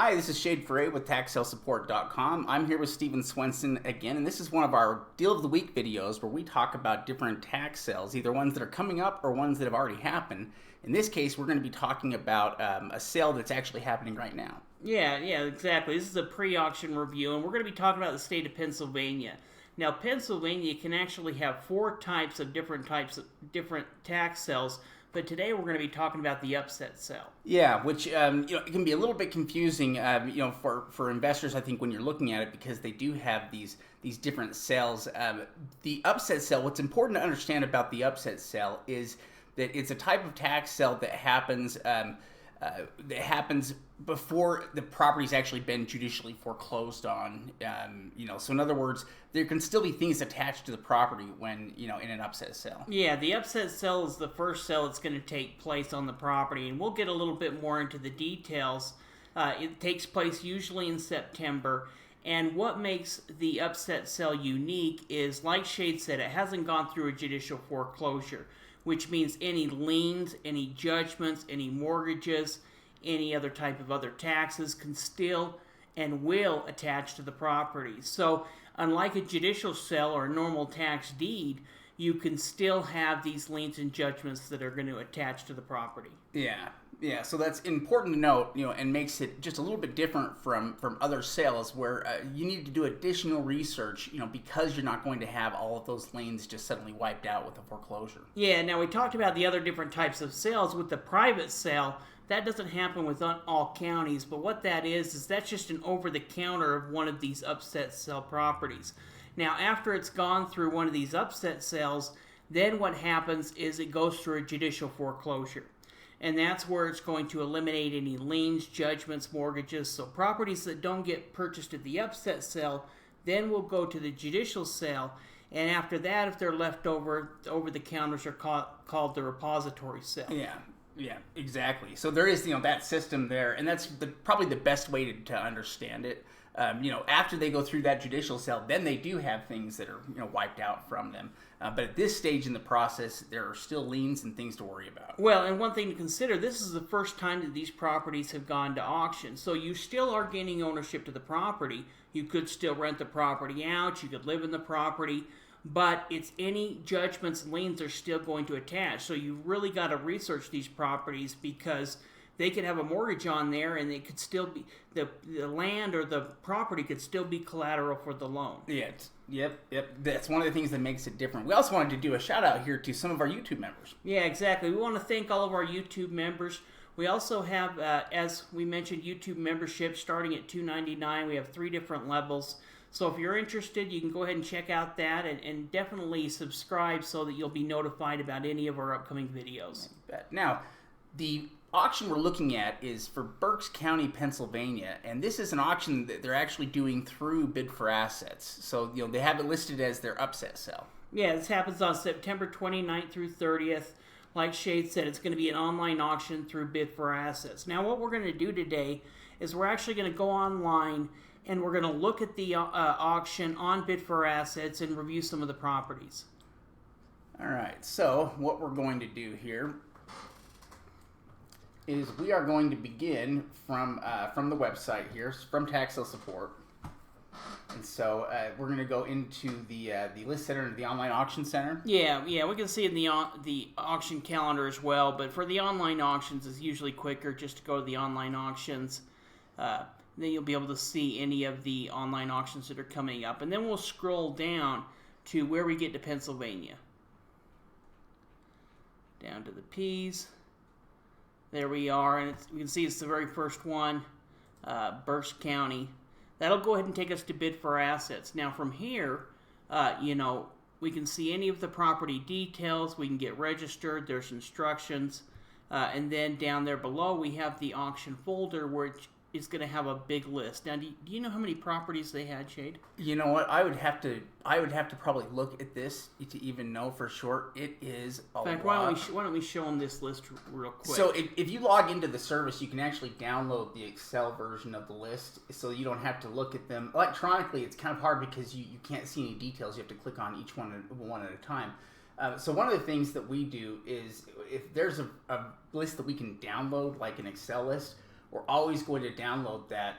Hi, this is Shade Foray with TaxSaleSupport.com. I'm here with Steven Swenson again, and this is one of our Deal of the Week videos where we talk about different tax sales, either ones that are coming up or ones that have already happened. In this case, we're going to be talking about a sale that's actually happening right now. Yeah, exactly. This is a pre-auction review, and we're going to be talking about the state of Pennsylvania. Now, Pennsylvania can actually have four types of different tax sales, but today we're going to be talking about the upset sale. Yeah, which it can be a little bit confusing, for investors. I think when you're looking at it, because they do have these different sales. The upset sale. What's important to understand about the upset sale is that it's a type of tax sale that happens before the property's actually been judicially foreclosed on. So in other words, there can still be things attached to the property when, in an upset sale. Yeah, the upset sale is the first sale that's going to take place on the property, and we'll get a little bit more into the details. It takes place usually in September, and what makes the upset sale unique is, like Shade said, it hasn't gone through a judicial foreclosure, which means any liens, any judgments, any mortgages, any other type of other taxes can still and will attach to the property. So unlike a judicial sale or a normal tax deed, you can still have these liens and judgments that are going to attach to the property. Yeah, so that's important to note, and makes it just a little bit different from other sales where you need to do additional research, because you're not going to have all of those liens just suddenly wiped out with a foreclosure. Yeah, now we talked about the other different types of sales. With the private sale, that doesn't happen with all counties, but what that is that's just an over-the-counter of one of these upset sale properties. Now, after it's gone through one of these upset sales, then what happens is it goes through a judicial foreclosure. And that's where it's going to eliminate any liens, judgments, mortgages. So properties that don't get purchased at the upset sale then will go to the judicial sale. And after that, if they're left over the counters are called the repository sale. Yeah, exactly. So there is, that system there, and that's probably the best way to understand it. After they go through that judicial sale, then they do have things that are, wiped out from them. But at this stage in the process, there are still liens and things to worry about. Well, and one thing to consider, this is the first time that these properties have gone to auction. So you still are gaining ownership to the property. You could still rent the property out. You could live in the property. But it's any judgments and liens are still going to attach. So you really got to research these properties because they could have a mortgage on there, and it could still be the land or the property could still be collateral for the loan. Yeah, yep. That's one of the things that makes it different. We also wanted to do a shout out here to some of our YouTube members. Yeah, exactly. We want to thank all of our YouTube members. We also have, as we mentioned, YouTube membership starting at $2.99. We have 3 different levels. So if you're interested, you can go ahead and check out that and definitely subscribe so that you'll be notified about any of our upcoming videos. Now, the auction we're looking at is for Berks County, Pennsylvania, and this is an auction that they're actually doing through Bid for Assets. So, they have it listed as their upset sale. Yeah, this happens on September 29th through 30th. Like Shade said, it's going to be an online auction through Bid for Assets. Now, what we're going to do today is we're actually going to go online and we're going to look at the auction on Bid for Assets and review some of the properties. All right, so what we're going to do here is we are going to begin from the website here, from Tax Sale Support. And so we're going to go into the list center, into the online auction center. Yeah, we can see in the auction calendar as well, but for the online auctions, it's usually quicker just to go to the online auctions. Then you'll be able to see any of the online auctions that are coming up. And then we'll scroll down to where we get to Pennsylvania. Down to the P's. There we are, and we can see it's the very first one, Berks County. That'll go ahead and take us to Bid for Assets. Now from here, we can see any of the property details. We can get registered. There's instructions. And then down there below, we have the auction folder, which is going to have a big list. Now, do you know how many properties they had, Shade? You know what? I would have to probably look at this to even know for sure. It is a lot. In fact, why don't we show them this list real quick? So if you log into the service, you can actually download the Excel version of the list, so you don't have to look at them electronically. It's kind of hard because you can't see any details. You have to click on each one at a time. So one of the things that we do is if there's a list that we can download, like an Excel list, we're always going to download that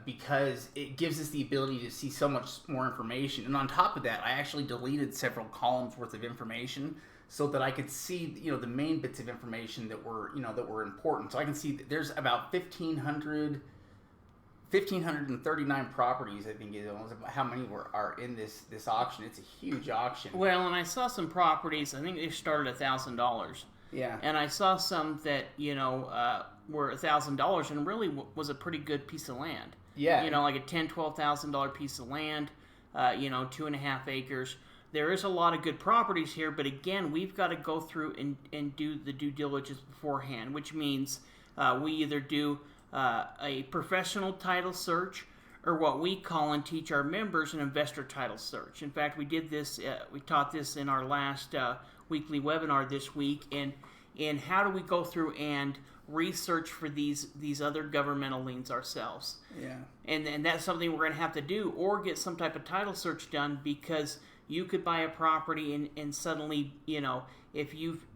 because it gives us the ability to see so much more information. And on top of that, I actually deleted several columns worth of information so that I could see, the main bits of information that were important. So I can see that there's about 1,539 properties, I think is how many are in this auction. It's a huge auction. Well, and I saw some properties, I think they started $1,000. Yeah. And I saw some that, were $1,000 and really was a pretty good piece of land. Yeah. Like a $10,000, $12,000 piece of land, 2.5 acres. There is a lot of good properties here, but again, we've got to go through and do the due diligence beforehand, which means we either do a professional title search or what we call and teach our members an investor title search. In fact, we did this, we taught this in our last weekly webinar this week, and how do we go through and research for these other governmental liens ourselves. Yeah. And that's something we're going to have to do, or get some type of title search done, because you could buy a property and suddenly, if you've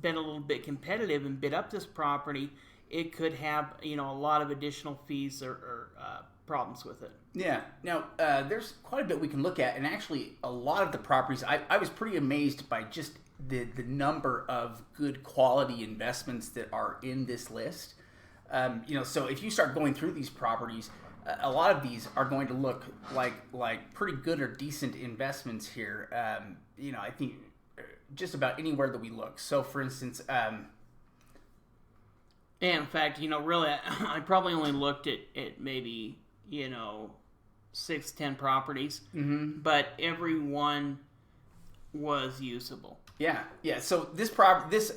been a little bit competitive and bid up this property, it could have, a lot of additional fees or problems with it. Yeah. Now, there's quite a bit we can look at, and actually a lot of the properties, I was pretty amazed by just the number of good quality investments that are in this list. So if you start going through these properties, a lot of these are going to look like pretty good or decent investments here. I think just about anywhere that we look. So for instance, and in fact, really, I probably only looked at maybe, 6-10 properties, but every one was usable. Yeah. So this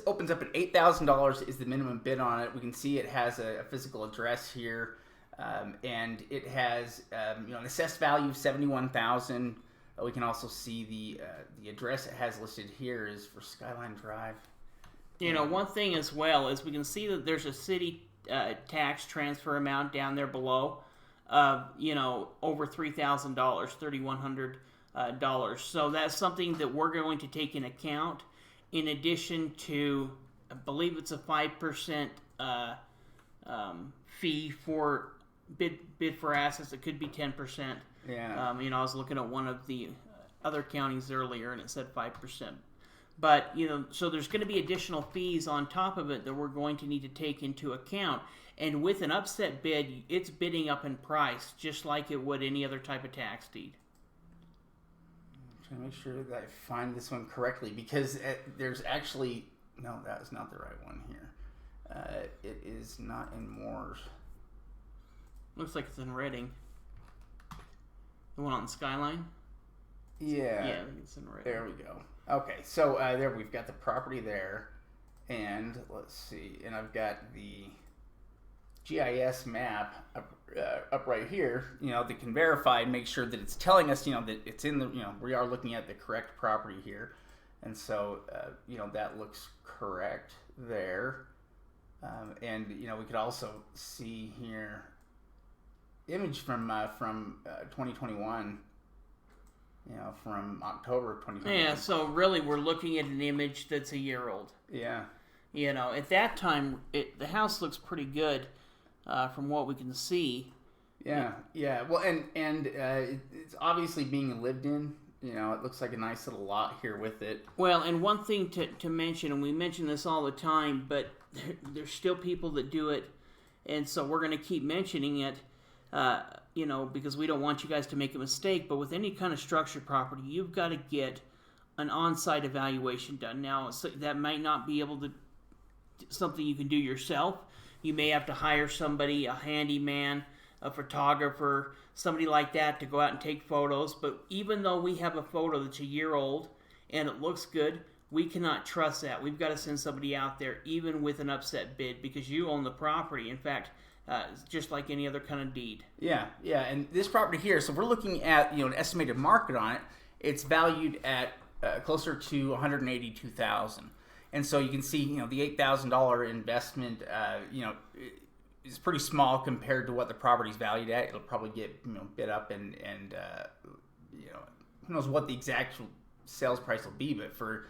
opens up at $8,000 is the minimum bid on it. We can see it has a physical address here, and it has an assessed value of $71,000. We can also see the address it has listed here is for Skyline Drive. One thing as well is we can see that there's a city tax transfer amount down there below, over $3,000, $3,100. So that's something that we're going to take in account, in addition to, I believe it's a 5% fee for bid for assets. It could be 10%. Yeah. I was looking at one of the other counties earlier, and it said 5%. But, so there's going to be additional fees on top of it that we're going to need to take into account. And with an upset bid, it's bidding up in price, just like it would any other type of tax deed. I'm trying to make sure that I find this one correctly, because there's actually... No, that is not the right one here. It is not in Moore's. Looks like it's in Reading. The one on Skyline? Yeah. Yeah, it's in Reading. There we go. Okay, so there we've got the property there, and let's see, and I've got the GIS map up right here, that can verify and make sure that it's telling us, that it's in the, we are looking at the correct property here, and so, that looks correct there, and we could also see here image from 2021. From October of 2020. Yeah, so really we're looking at an image that's a year old. Yeah. At that time, the house looks pretty good from what we can see. Yeah. Well, and it's obviously being lived in. It looks like a nice little lot here with it. Well, and one thing to mention, and we mention this all the time, but there's still people that do it, and so we're going to keep mentioning it. Because we don't want you guys to make a mistake, but with any kind of structured property, you've got to get an on-site evaluation done. Now, so that might not be able to something you can do yourself. You may have to hire somebody, a handyman, a photographer, somebody like that to go out and take photos. But even though we have a photo that's a year old and it looks good, we cannot trust that. We've got to send somebody out there, even with an upset bid, because you own the property. In fact, just like any other kind of deed. Yeah, and this property here, so we're looking at an estimated market on it. It's valued at closer to $182,000, and so you can see the $8,000 investment is pretty small compared to what the property's valued at. It'll probably get bid up and who knows what the exact sales price will be, but for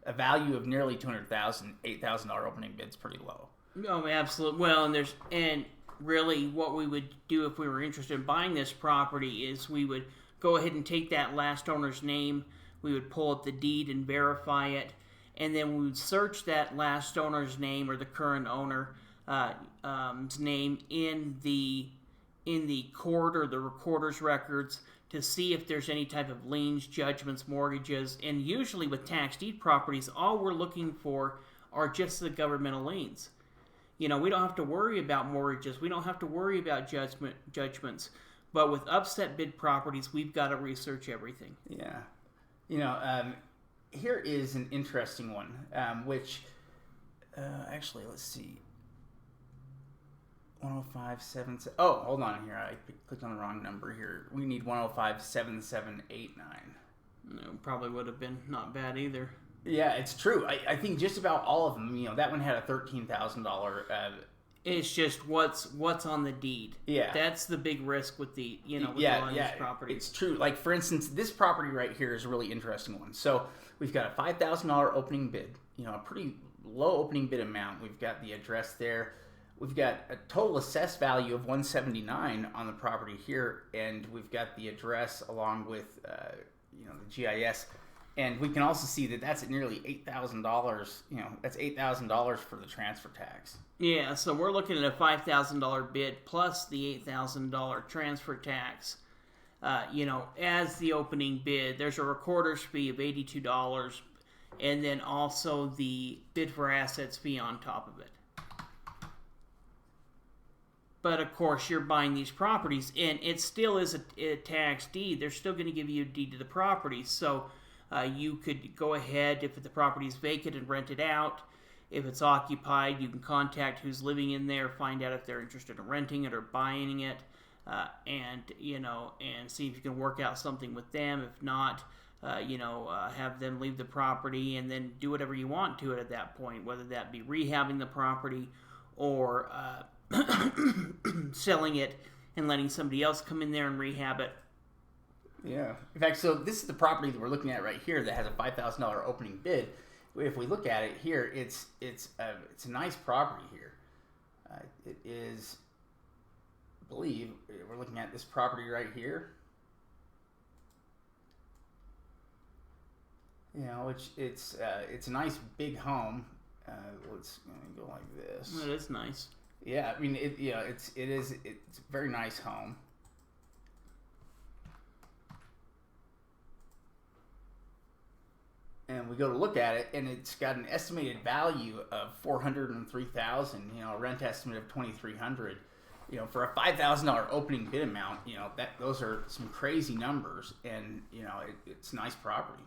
a value of nearly $200,000, $8,000 opening bid's pretty low. No, absolutely. Well, and really what we would do if we were interested in buying this property is we would go ahead and take that last owner's name, we would pull up the deed and verify it, and then we would search that last owner's name or the current owner name in the court or the recorder's records to see if there's any type of liens, judgments, mortgages. And usually with tax deed properties, all we're looking for are just the governmental liens. We don't have to worry about mortgages. We don't have to worry about judgments. But with upset bid properties, we've got to research everything. Yeah. Here is an interesting one, which, actually, let's see. 10577. Oh, hold on here. I clicked on the wrong number here. We need 1057789. No, probably would have been not bad either. Yeah, it's true. I think just about all of them. That one had a $13,000. It's just what's on the deed. Yeah, that's the big risk with the a lot of these properties. It's true. Like for instance, this property right here is a really interesting one. So we've got a $5,000 opening bid. A pretty low opening bid amount. We've got the address there. We've got a total assessed value of $179 on the property here, and we've got the address along with the GIS, and we can also see that that's at nearly $8,000. That's $8,000 for the transfer tax. Yeah, so we're looking at a $5,000 bid plus the $8,000 transfer tax. As the opening bid, there's a recorder's fee of $82, and then also the bid for assets fee on top of it. But of course, you're buying these properties, and it still is a tax deed. They're still going to give you a deed to the property. So you could go ahead, if the property is vacant, and rent it out. If it's occupied, you can contact who's living in there, find out if they're interested in renting it or buying it, and see if you can work out something with them. If not, have them leave the property and then do whatever you want to it at that point, whether that be rehabbing the property or selling it and letting somebody else come in there and rehab it. Yeah. In fact, so this is the property that we're looking at right here that has a $5,000 opening bid. If we look at it here, it's a nice property here. It is, I believe, we're looking at this property right here. It's a nice big home. Let's go like this. It is nice. Yeah, I mean it's a very nice home. And we go to look at it, and it's got an estimated value of $403,000. A rent estimate of $2,300. For a $5,000 opening bid amount, those are some crazy numbers, and it's nice property.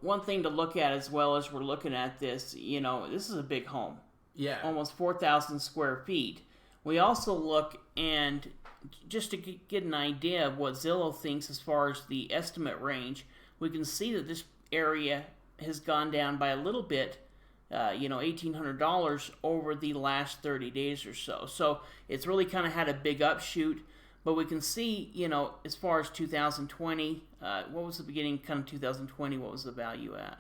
One thing to look at as well as we're looking at this, this is a big home. Yeah, almost 4,000 square feet. We also look, and just to get an idea of what Zillow thinks as far as the estimate range, we can see that this area has gone down by a little bit. $1,800 over the last 30 days or so. So it's really kind of had a big upshoot. But we can see, as far as 2020, what was the beginning, kind of 2020, what was the value at?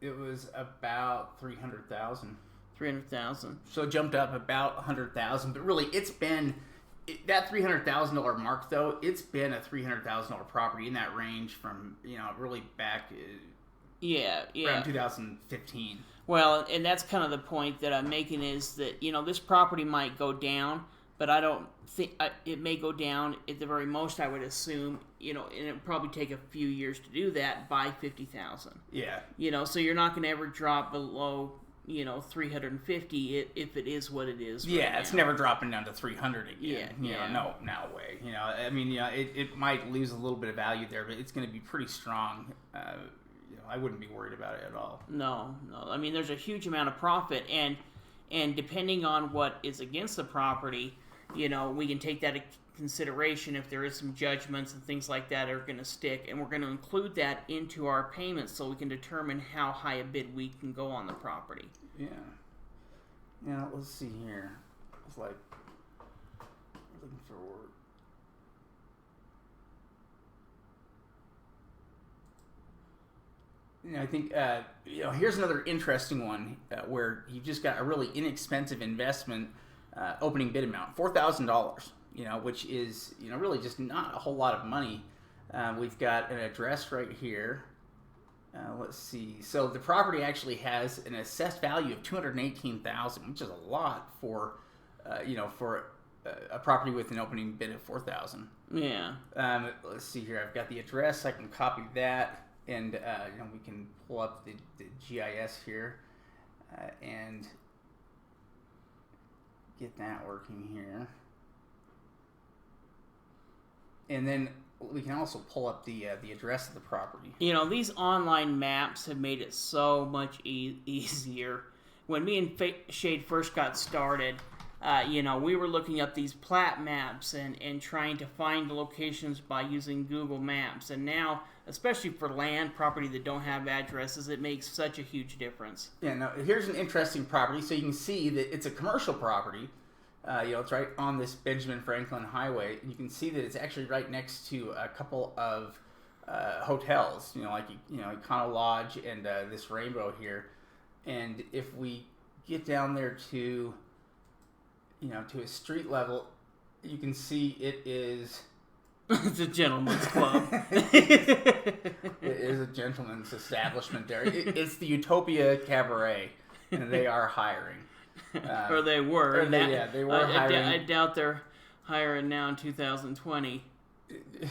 It was about $300,000. $300,000. So it jumped up about $100,000. But really, it's been, that $300,000 mark, though, it's been a $300,000 property in that range from, really back... Yeah. Around 2015. Well, and that's kind of the point that I'm making is that, this property might go down, but I don't think it may go down at the very most, I would assume, and it would probably take a few years to do that, by $50,000. Yeah. So you're not going to ever drop below, 350 if it is what it is. Yeah, it's never dropping down to 300 again. Yeah. No way. It might lose a little bit of value there, but it's going to be pretty strong. I wouldn't be worried about it at all. No. I mean, there's a huge amount of profit, and depending on what is against the property, we can take that into consideration if there is some judgments and things like that are going to stick, and we're going to include that into our payments so we can determine how high a bid we can go on the property. Yeah. Now, let's see here. It's like, looking for work. I think here's another interesting one where you've just got a really inexpensive investment opening bid amount, $4,000. Which is really just not a whole lot of money. We've got an address right here. Let's see. So the property actually has an assessed value of $218,000, which is a lot for for a property with an opening bid of $4,000. Yeah. Let's see here. I've got the address. I can copy that, and we can pull up the GIS here and get that working here. And then we can also pull up the address of the property. These online maps have made it so much easier. When me and Shade first got started, we were looking up these plat maps and trying to find locations by using Google Maps. And now, especially for land property that don't have addresses, it makes such a huge difference. Yeah, now here's an interesting property. So you can see that it's a commercial property. It's right on this Benjamin Franklin Highway. You can see that it's actually right next to a couple of hotels, like Econo Lodge and this Rainbow here. And if we get down there to a street level, you can see it is... It's a gentleman's club. It is a gentleman's establishment there. It's the Utopia Cabaret, and they are hiring. Or they were. They were hiring. I doubt they're hiring now in 2020.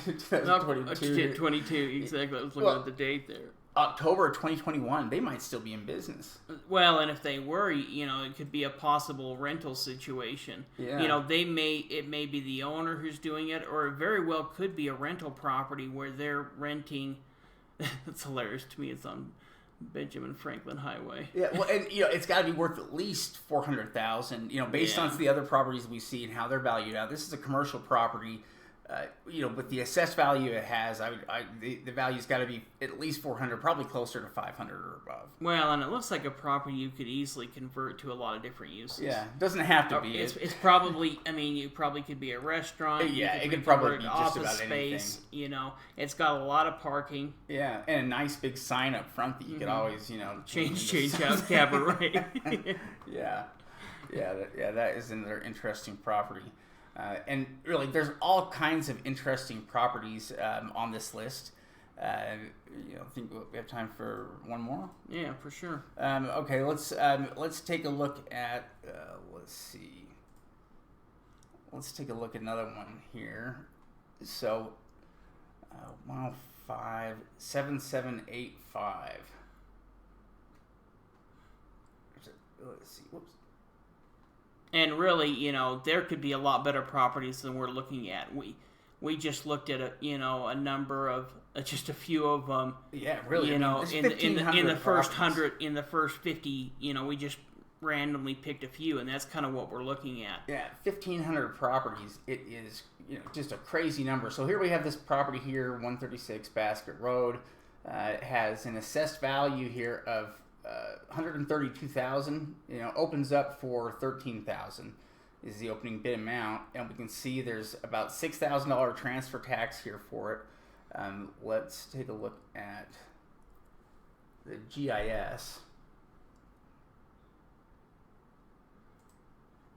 2022. 22, exactly. I was looking at the date there. October 2021, they might still be in business. Well, and if they were, it could be a possible rental situation. Yeah. It may be the owner who's doing it, or it very well could be a rental property where they're renting. That's hilarious to me. It's on Benjamin Franklin Highway. Yeah, well, and it's got to be worth at least $400,000. Based on the other properties we see and how they're valued out. This is a commercial property. With the assessed value it has, the value's got to be at least $400,000, probably closer to $500,000 or above. Well, and it looks like a property you could easily convert to a lot of different uses. Yeah, doesn't have to be. It's probably. I mean, you probably could be a restaurant. Yeah, it could probably be just about space, anything. It's got a lot of parking. Yeah, and a nice big sign up front that you could always, change out cabaret. Yeah, that is another interesting property. And really, there's all kinds of interesting properties on this list. I think we have time for one more. Yeah, for sure. Okay, let's take a look at. Let's take a look at another one here. So, 105-7785. Let's see. Whoops. And really, there could be a lot better properties than we're looking at. We just looked at a number of just a few of them. Yeah, really. In the first 100, in the first 50, we just randomly picked a few, and that's kind of what we're looking at. Yeah, 1,500 properties. It is just a crazy number. So here we have this property here, 136 Basket Road. It has an assessed value here of $132,000. Opens up for $13,000 is the opening bid amount, and we can see there's about $6,000 transfer tax here for it. Let's take a look at the GIS,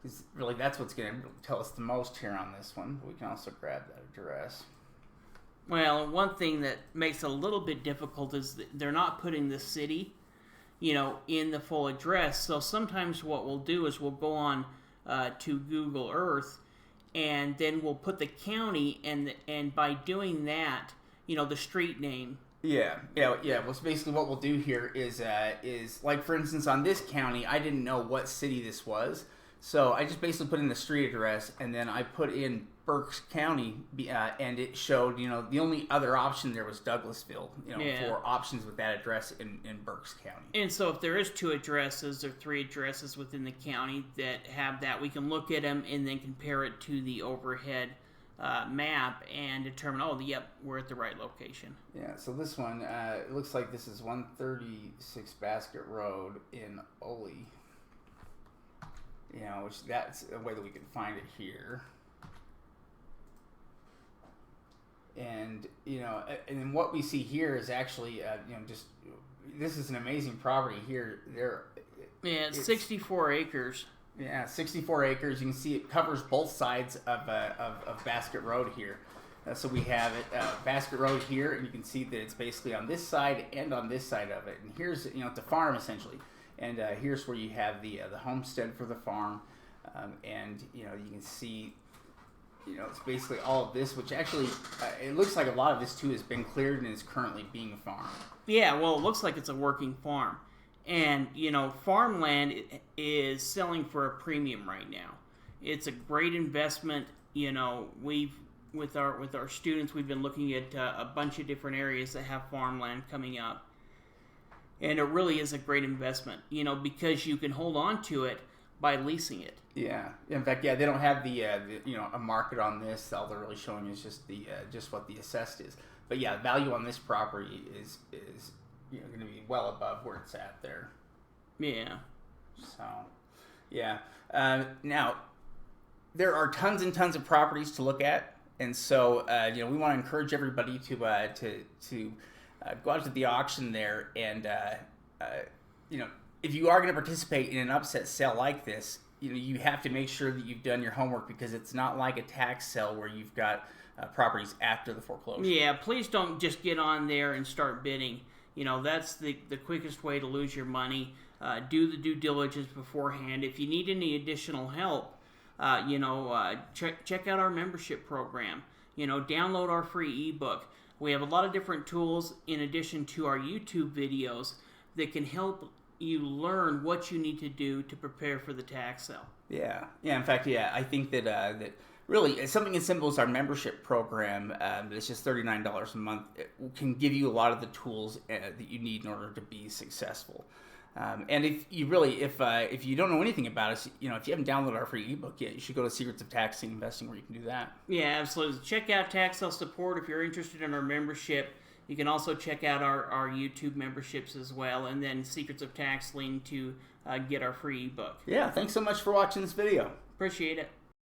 because really that's what's going to tell us the most here on this one. We can also grab that address. Well, one thing that makes it a little bit difficult is that they're not putting the city in the full address. So sometimes what we'll do is we'll go on to Google Earth, and then we'll put the county, and by doing that, the street name. Yeah. Well, so basically what we'll do here is like, for instance, on this county, I didn't know what city this was. So I just basically put in the street address, and then I put in Berks County, and it showed, the only other option there was Douglasville, for options with that address in Berks County. And so if there is 2 addresses or 3 addresses within the county that have that, we can look at them and then compare it to the overhead map and determine, we're at the right location. Yeah, so this one, it looks like this is 136 Basket Road in Ole. Which that's a way that we can find it here. And, and what we see here is actually, just, this is an amazing property here. It's 64 acres. Yeah, 64 acres. You can see it covers both sides of Basket Road here. So we have it Basket Road here, and you can see that it's basically on this side and on this side of it. And here's, it's a farm essentially, and here's where you have the homestead for the farm, and you can see, it's basically all of this, which actually it looks like a lot of this too has been cleared and is currently being farmed. Yeah, well, it looks like it's a working farm. And, farmland is selling for a premium right now. It's a great investment. With our students, we've been looking at a bunch of different areas that have farmland coming up. And it really is a great investment, because you can hold on to it by leasing it. Yeah. In fact, they don't have the a market on this. All they're really showing is just just what the assessed is. But yeah, value on this property is going to be well above where it's at there. Yeah. So, yeah. Now, there are tons and tons of properties to look at, and so we want to encourage everybody to go out to the auction there, and if you are going to participate in an upset sale like this, you have to make sure that you've done your homework, because it's not like a tax sale where you've got properties after the foreclosure. Yeah, please don't just get on there and start bidding. That's the quickest way to lose your money. Do the due diligence beforehand. If you need any additional help, check out our membership program. Download our free ebook. We have a lot of different tools in addition to our YouTube videos that can help you learn what you need to do to prepare for the tax sale. Yeah. In fact, I think that really, something as simple as our membership program, it's just $39 a month, it can give you a lot of the tools that you need in order to be successful. And if you don't know anything about us, if you haven't downloaded our free ebook yet, you should go to Secrets of Tax Lien Investing, where you can do that. Yeah, absolutely. Check out Tax Sale Support if you're interested in our membership. You can also check out our YouTube memberships as well, and then Secrets of Tax Lien to get our free ebook. Yeah, thanks so much for watching this video. Appreciate it.